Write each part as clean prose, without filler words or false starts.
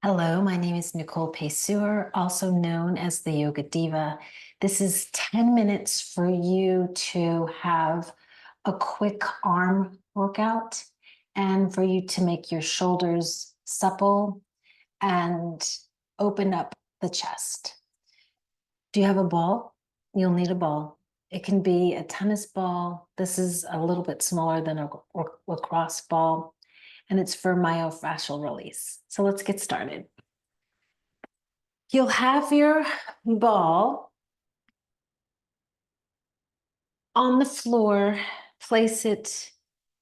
Hello, my name is Nicole Pesur, also known as the Yoga Diva. This is 10 minutes for you to have a quick arm workout and for you to make your shoulders supple and open up the chest. Do you have a ball? You'll need a ball. It can be a tennis ball. This is a little bit smaller than a lacrosse ball, and it's for myofascial release. So let's get started. You'll have your ball on the floor, place it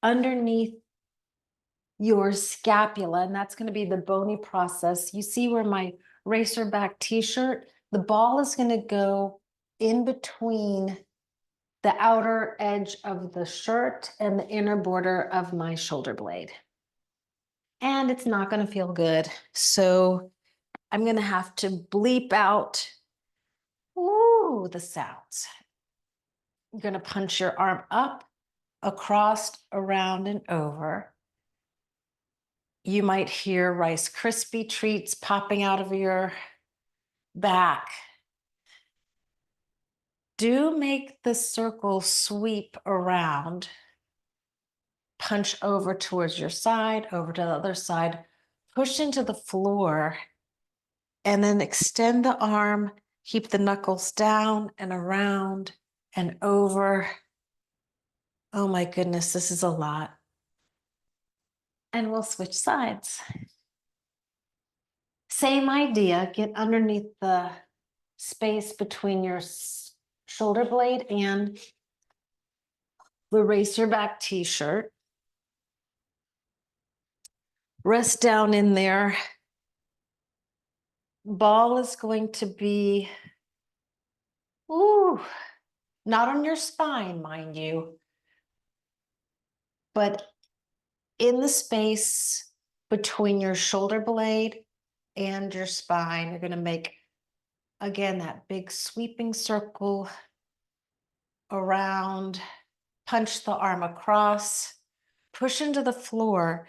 underneath your scapula, and that's going to be the bony process. You see where my racerback t-shirt, the ball is going to go in between the outer edge of the shirt and the inner border of my shoulder blade. And it's not going to feel good. So I'm going to have to bleep out, ooh, the sounds. You're going to punch your arm up, across, around, and over. You might hear Rice Krispie treats popping out of your back. Do make the circle sweep around. Punch over towards your side, over to the other side, push into the floor, and then extend the arm. Keep the knuckles down and around and over. Oh my goodness, this is a lot. And we'll switch sides. Same idea, get underneath the space between your shoulder blade and the racerback t-shirt. Rest down in there. Ball is going to be, ooh, not on your spine, mind you, but in the space between your shoulder blade and your spine. You're going to make, again, that big sweeping circle around, punch the arm across, push into the floor,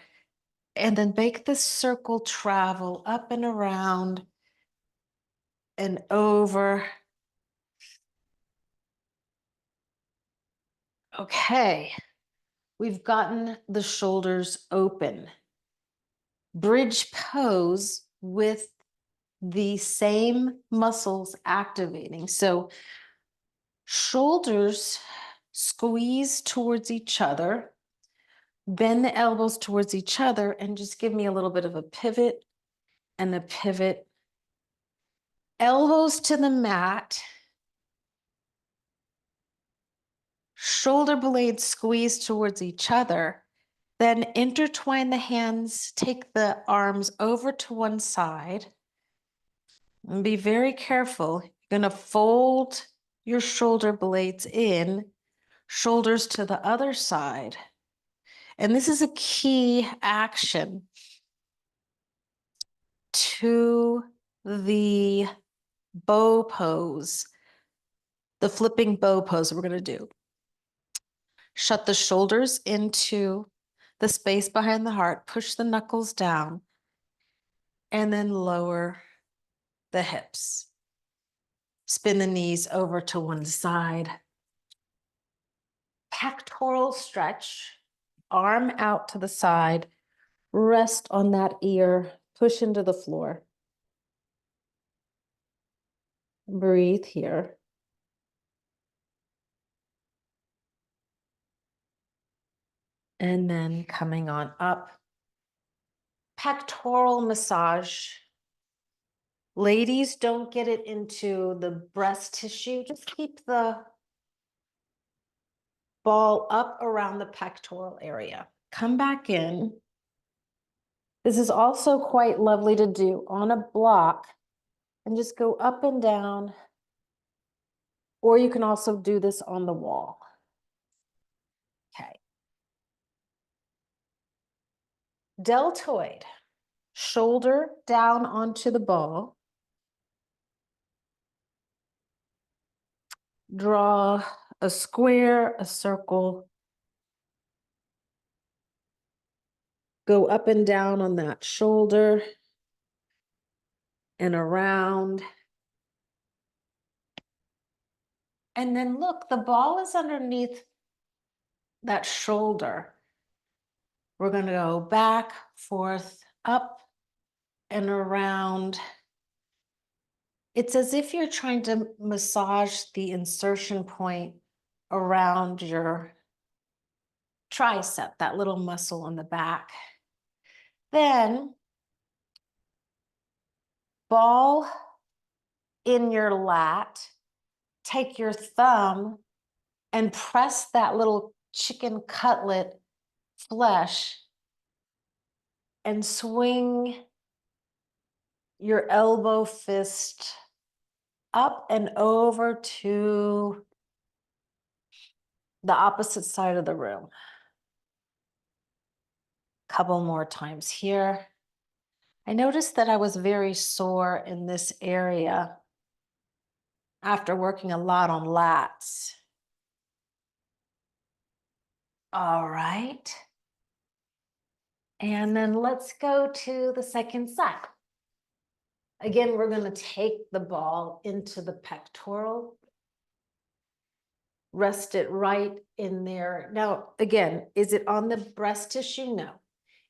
and then make this circle travel up and around and over. Okay, we've gotten the shoulders open. Bridge pose with the same muscles activating. So shoulders squeeze towards each other, bend the elbows towards each other, and just give me a little bit of a pivot and a pivot. Elbows to the mat. Shoulder blades squeeze towards each other. Then intertwine the hands, take the arms over to one side. And be very careful. You're going to fold your shoulder blades in, shoulders to the other side. And this is a key action to the bow pose, the flipping bow pose that we're going to do. Shut the shoulders into the space behind the heart, push the knuckles down, and then lower the hips. Spin the knees over to one side. Pectoral stretch, arm out to the side, rest on that ear, push into the floor. Breathe here. And then coming on up, pectoral massage. Ladies, don't get it into the breast tissue. Just keep the ball up around the pectoral area. Come back in. This is also quite lovely to do on a block and just go up and down, or you can also do this on the wall. Okay. Deltoid, shoulder down onto the ball. Draw a square, a circle. Go up and down on that shoulder. and around. And then look, the ball is underneath that shoulder. We're going to go back, forth, up, and around. It's as if you're trying to massage the insertion point around your tricep, that little muscle on the back. Then ball in your lat, take your thumb and press that little chicken cutlet flesh and swing your elbow fist up and over to the opposite side of the room. Couple more times here. I noticed that I was very sore in this area after working a lot on lats. All right. And then let's go to the second side. Again, we're going to take the ball into the pectoral. Rest it right in there. Now, again, is it on the breast tissue? No.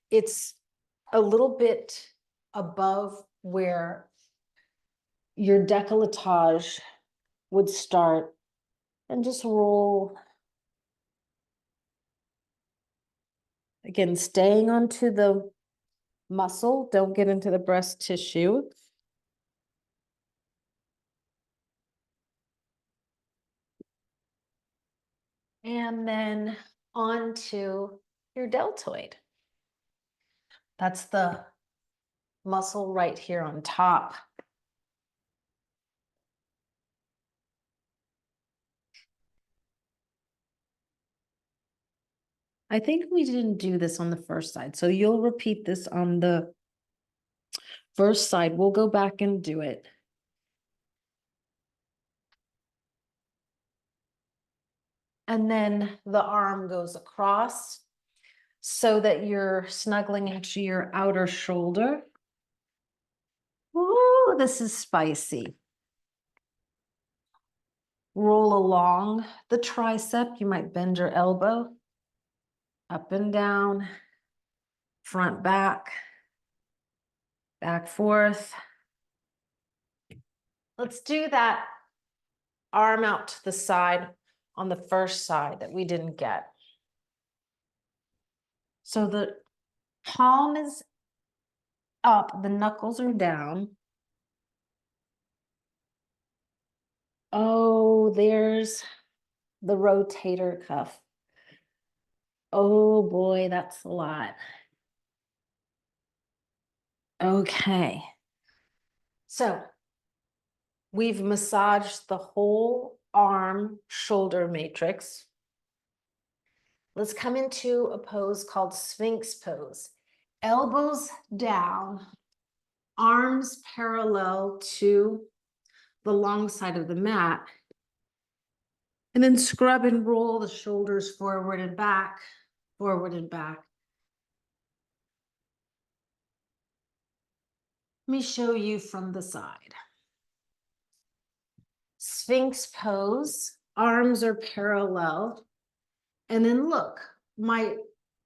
It's a little bit above where your décolletage would start, and just roll. Again, staying onto the muscle, don't get into the breast tissue. And then onto your deltoid. That's the muscle right here on top. I think we didn't do this on the first side, so you'll repeat this on the first side. We'll go back and do it. And then the arm goes across so that you're snuggling into your outer shoulder. Ooh, this is spicy. Roll along the tricep. You might bend your elbow up and down, front, back, back, forth. Let's do that arm out to the side on the first side that we didn't get. So the palm is up, the knuckles are down. Oh, there's the rotator cuff. Oh boy, that's a lot. Okay. So we've massaged the whole arm shoulder matrix. Let's come into a pose called Sphynx pose. Elbows down, arms parallel to the long side of the mat. And then scrub and roll the shoulders forward and back, forward and back. Let me show you from the side. Sphynx pose, arms are parallel. And then look, my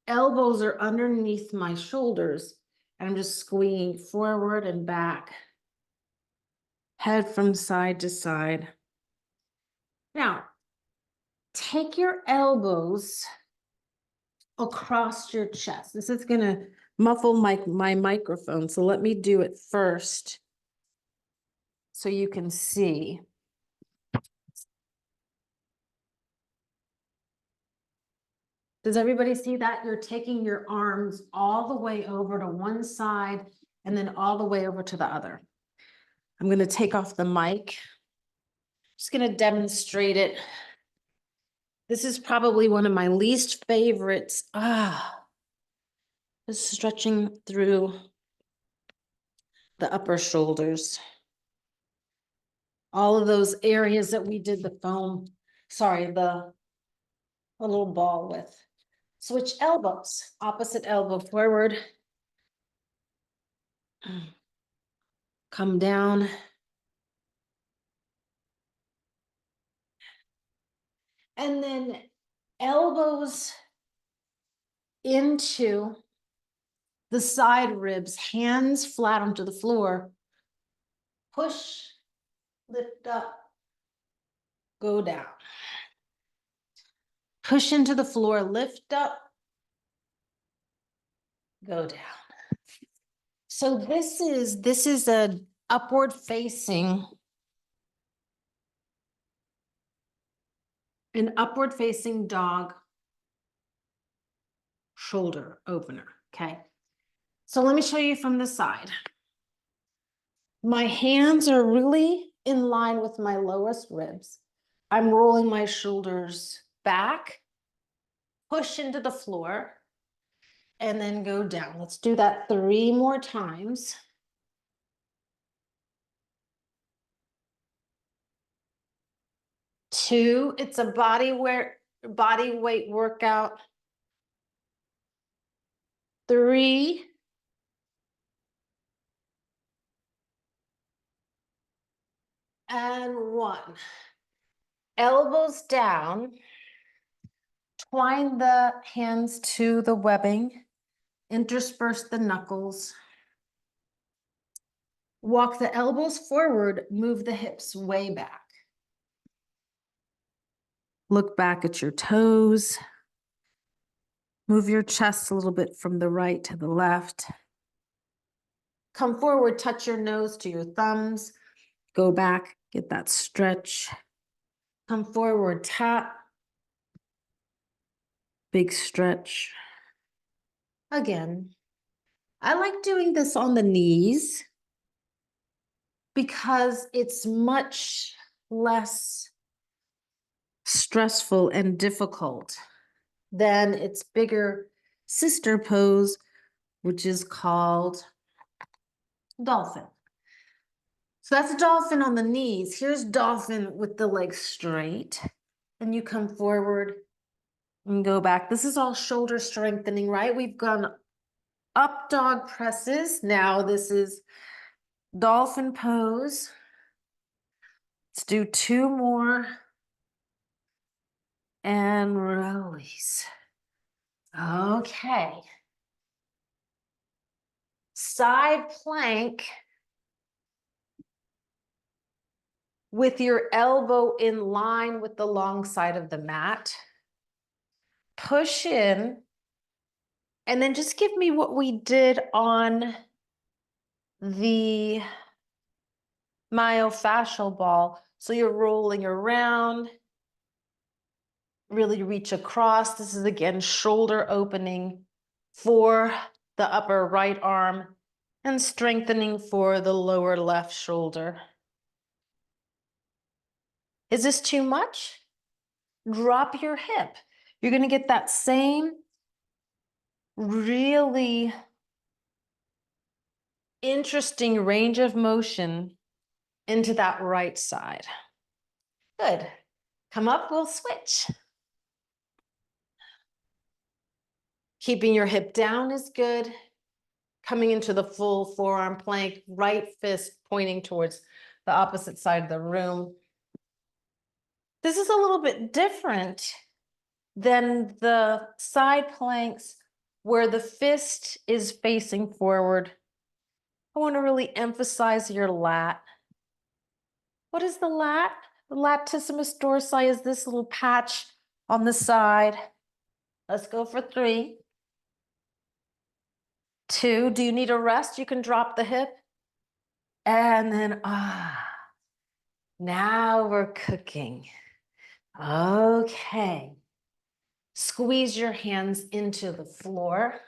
elbows are underneath my shoulders. And I'm just squeezing forward and back. Head from side to side. Now, take your elbows across your chest. This is going to muffle my microphone, so let me do it first so you can see. Does everybody see that? You're taking your arms all the way over to one side and then all the way over to the other. I'm going to take off the mic. Just going to demonstrate it. This is probably one of my least favorites. Just stretching through the upper shoulders. All of those areas that we did the foam, sorry, the little ball with. Switch elbows, opposite elbow forward. Come down. And then elbows into the side ribs, hands flat onto the floor. Push, lift up, go down. Push into the floor, lift up, go down. So this is a upward facing, an upward facing dog shoulder opener, okay? So let me show you from the side. My hands are really in line with my lowest ribs. I'm rolling my shoulders back, push into the floor, and then go down. Let's do that 3 more times. Two, it's a body weight workout. 3, and 1. Elbows down, twine the hands to the webbing, intersperse the knuckles. Walk the elbows forward, move the hips way back. Look back at your toes. Move your chest a little bit from the right to the left. Come forward, touch your nose to your thumbs. Go back, get that stretch. Come forward, tap. Big stretch. Again, I like doing this on the knees because it's much less stressful and difficult than its bigger sister pose, which is called dolphin. So that's a dolphin on the knees. Here's dolphin with the legs straight. And you come forward and go back. This is all shoulder strengthening, right? We've gone up dog presses. Now this is dolphin pose. Let's do 2 more. And release. Okay. Side plank with your elbow in line with the long side of the mat. Push in, and then just give me what we did on the myofascial ball. So you're rolling around, really reach across. This is again shoulder opening for the upper right arm and strengthening for the lower left shoulder. Is this too much? Drop your hip. You're going to get that same really interesting range of motion into that right side. Good. Come up, we'll switch. Keeping your hip down is good. Coming into the full forearm plank, right fist pointing towards the opposite side of the room. This is a little bit different than the side planks where the fist is facing forward. I want to really emphasize your lat. What is the lat? The latissimus dorsi is this little patch on the side. Let's go for 3. 2. Do you need a rest? You can drop the hip. And then, now we're cooking. Okay. Squeeze your hands into the floor.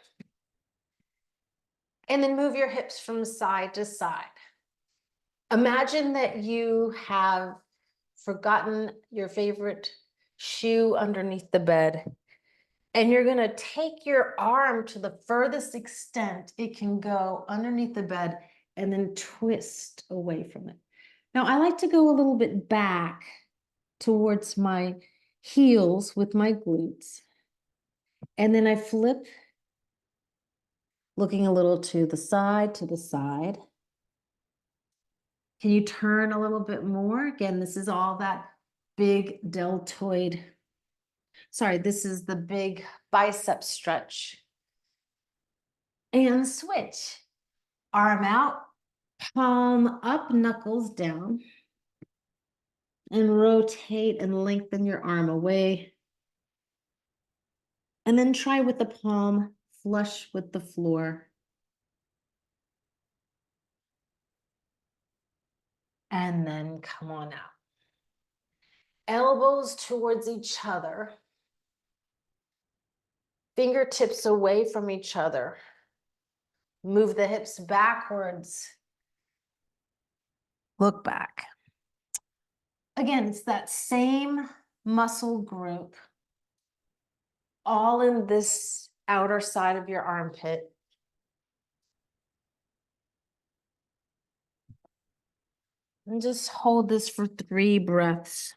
And then move your hips from side to side. Imagine that you have forgotten your favorite shoe underneath the bed. And you're going to take your arm to the furthest extent it can go underneath the bed and then twist away from it. Now, I like to go a little bit back towards my heels with my glutes. And then I flip, looking a little to the side, Can you turn a little bit more? Again, this is all that big deltoid. Sorry, this is the big bicep stretch. And switch. Arm out, palm up, knuckles down. And rotate and lengthen your arm away. And then try with the palm flush with the floor. And then come on out. Elbows towards each other. Fingertips away from each other. Move the hips backwards. Look back. Again, it's that same muscle group, all in this outer side of your armpit. And just hold this for 3 breaths.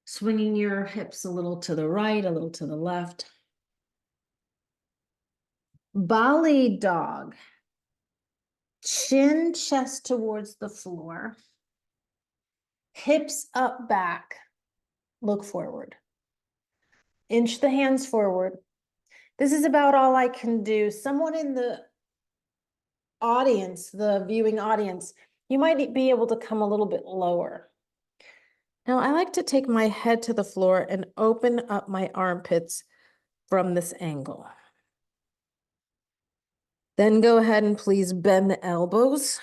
Swinging your hips a little to the right, a little to the left. Belly dog. Chin, chest towards the floor. Hips up, back. Look forward. Inch the hands forward. This is about all I can do. Someone in the audience, the viewing audience, you might be able to come a little bit lower. Now, I like to take my head to the floor and open up my armpits from this angle. Then go ahead and please bend the elbows.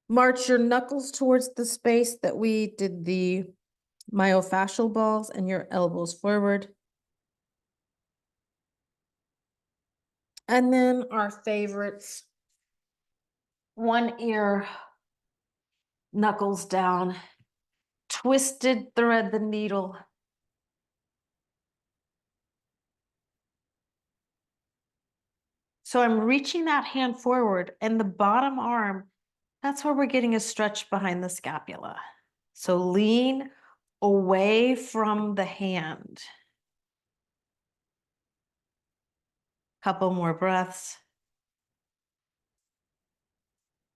March your knuckles towards the space that we did the myofascial balls and your elbows forward. And then our favorites, one ear, knuckles down, twisted thread the needle. So I'm reaching that hand forward and the bottom arm, that's where we're getting a stretch behind the scapula. So lean away from the hand. Couple more breaths.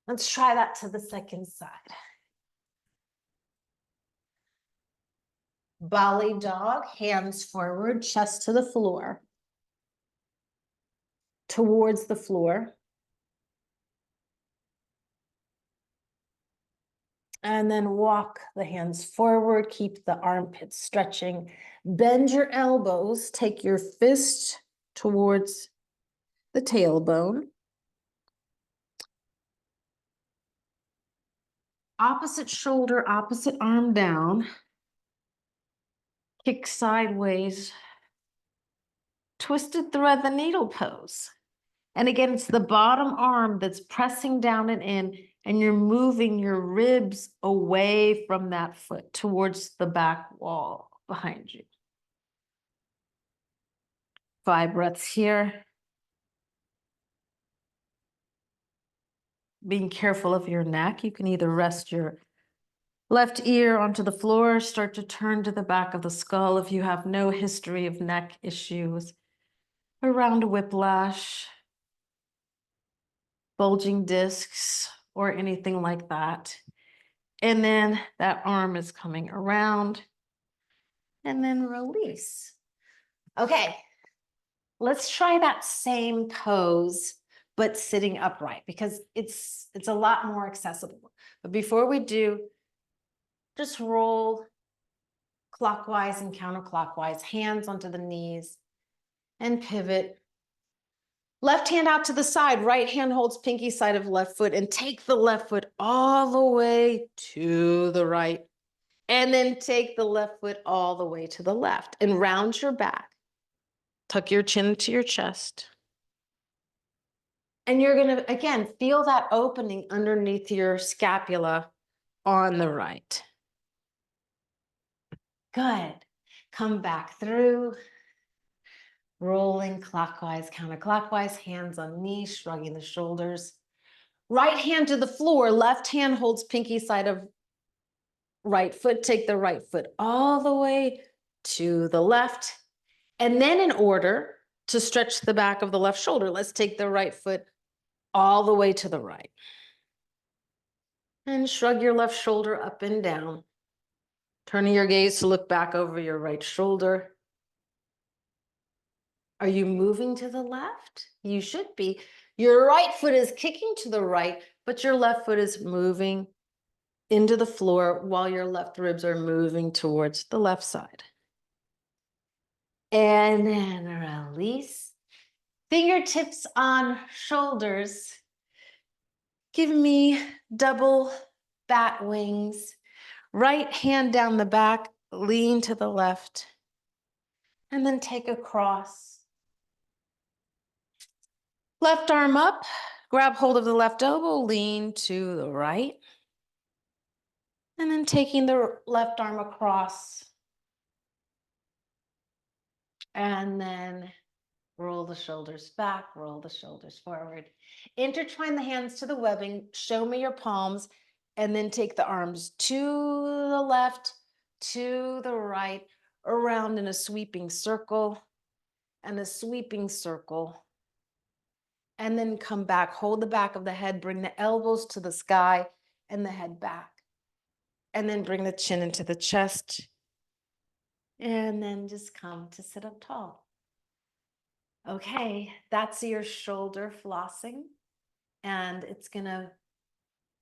Let's try that to the second side. Belly dog, hands forward, chest to the floor. Towards the floor. And then walk the hands forward, keep the armpits stretching. Bend your elbows, take your fist towards the tailbone. Opposite shoulder, opposite arm down. Kick sideways. Twisted thread the needle pose. And again, it's the bottom arm that's pressing down and in, and you're moving your ribs away from that foot towards the back wall behind you. 5 breaths here. Being careful of your neck. You can either rest your left ear onto the floor, start to turn to the back of the skull if you have no history of neck issues, around whiplash, bulging discs, or anything like that. And then that arm is coming around and then release. Okay, let's try that same pose, but sitting upright because it's a lot more accessible. But before we do, just roll clockwise and counterclockwise, hands onto the knees and pivot. Left hand out to the side, right hand holds pinky side of left foot and take the left foot all the way to the right. And then take the left foot all the way to the left and round your back. Tuck your chin to your chest. And you're gonna, again, feel that opening underneath your scapula on the right. Good. Come back through. Rolling clockwise, counterclockwise, hands on knees, shrugging the shoulders. Right hand to the floor, left hand holds pinky side of right foot. Take the right foot all the way to the left. And then in order to stretch the back of the left shoulder, let's take the right foot all the way to the right. And shrug your left shoulder up and down. Turning your gaze to look back over your right shoulder. Are you moving to the left? You should be. Your right foot is kicking to the right, but your left foot is moving into the floor while your left ribs are moving towards the left side. And then release. Fingertips on shoulders. Give me double bat wings. Right hand down the back, lean to the left. And then take a cross. Left arm up, grab hold of the left elbow, lean to the right. And then taking the left arm across. And then roll the shoulders back, roll the shoulders forward. Intertwine the hands to the webbing, show me your palms, and then take the arms to the left, to the right, around in a sweeping circle, and a sweeping circle. And then come back, hold the back of the head, bring the elbows to the sky and the head back. And then bring the chin into the chest. And then just come to sit up tall. Okay, that's your shoulder flossing. And it's gonna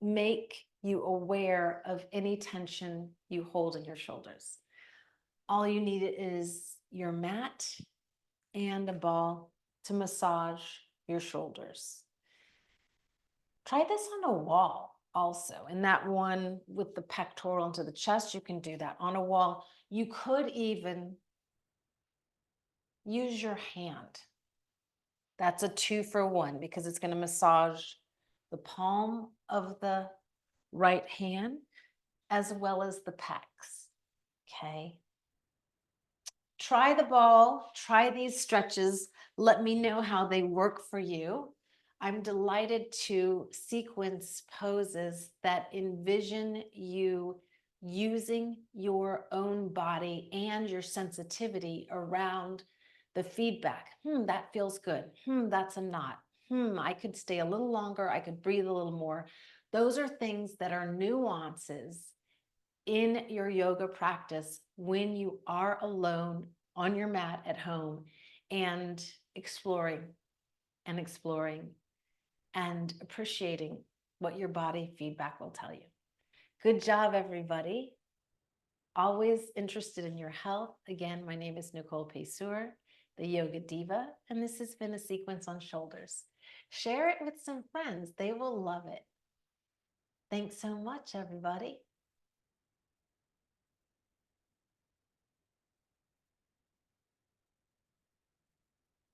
make you aware of any tension you hold in your shoulders. All you need is your mat and a ball to massage your shoulders. Try this on a wall also. And that one with the pectoral into the chest, you can do that on a wall. You could even use your hand. That's a 2-for-1 because it's going to massage the palm of the right hand as well as the pecs. Okay. Try the ball, try these stretches. Let me know how they work for you. I'm delighted to sequence poses that envision you using your own body and your sensitivity around the feedback. That feels good. That's a knot. I could stay a little longer. I could breathe a little more. Those are things that are nuances in your yoga practice when you are alone on your mat at home and exploring and appreciating what your body feedback will tell you. Good job, everybody. Always interested in your health. Again, my name is Nicole Pesur, the Yoga Diva, and this has been a sequence on shoulders. Share it with some friends. They will love it. Thanks so much, everybody.